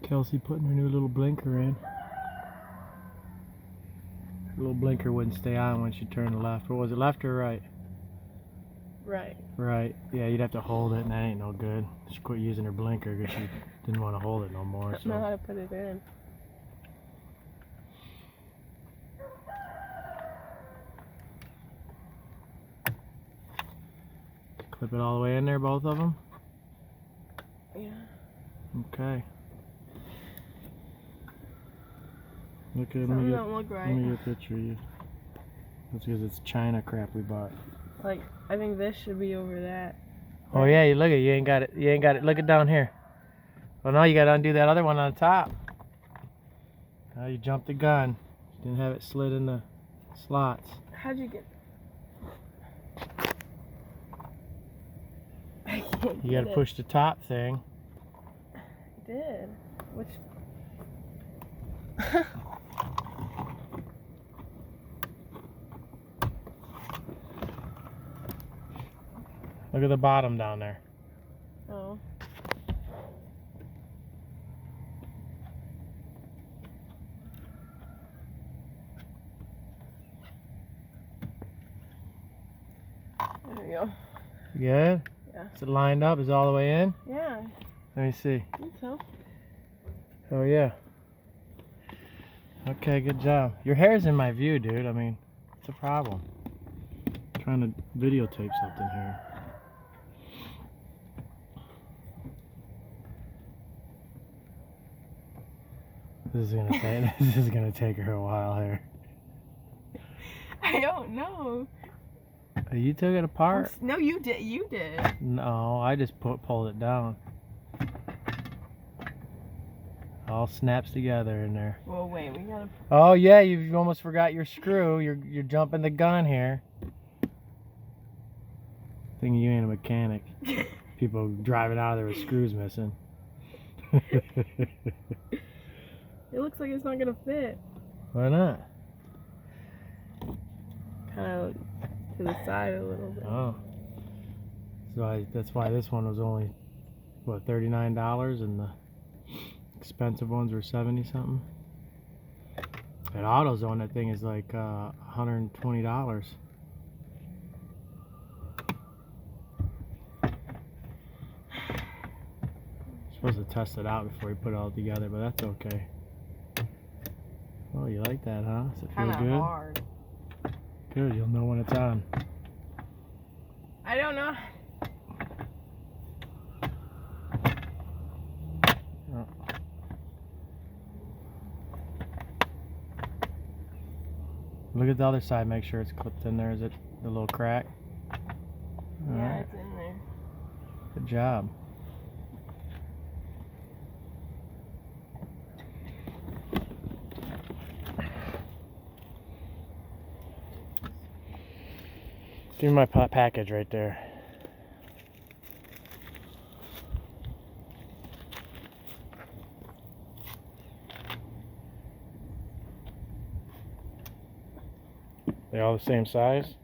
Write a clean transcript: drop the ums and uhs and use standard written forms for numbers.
Kellsie putting her new little blinker in. Her little blinker wouldn't stay on when she turned left. Or was it left or right? Right. Right. Yeah, you'd have to hold it, and that ain't no good. She quit using her blinker because she didn't want to hold it no more. I don't know how to put it in. Clip it all the way in there, both of them? Yeah. Okay. Look at Something me. don't look right. Let me get a picture of you. That's because it's China crap we bought. Like, I think this should be over that. Oh yeah, you look at it. You ain't got it. You ain't got it. Look it down here. Well, no, you got to undo that other one on the top. Now you jumped the gun. Didn't have it slid in the slots. How'd you get? You got to push the top thing. I did. Which? Look at the bottom down there. Oh. There we go. Good? Yeah. Is it lined up? Is it all the way in? Yeah. Let me see. I think so. Oh yeah. Okay, good job. Your hair's in my view, dude. I mean, it's a problem. I'm trying to videotape something here. This is gonna take her a while here. I don't know. You took it apart? No, you did. You did. No, I just pulled it down. All snaps together in there. Well, wait, we gotta. Oh yeah, you almost forgot your screw. You're jumping the gun here. Thinking you ain't a mechanic. People driving out of there with screws missing. It looks like it's not gonna fit. Why not? Kind of to the side a little bit. Oh. So that's why this one was only, what, $39 and the expensive ones were 70 something. At AutoZone, that thing is like $120. Supposed to test it out before you put it all together, but that's okay. Oh, you like that, huh? Does it feel Kinda good? hard. Good, you'll know when it's on. I don't know. Oh. Look at the other side, make sure it's clipped in there. Is it a little crack? All Yeah, right. it's in there. Good job. Give me my package right there. They all the same size?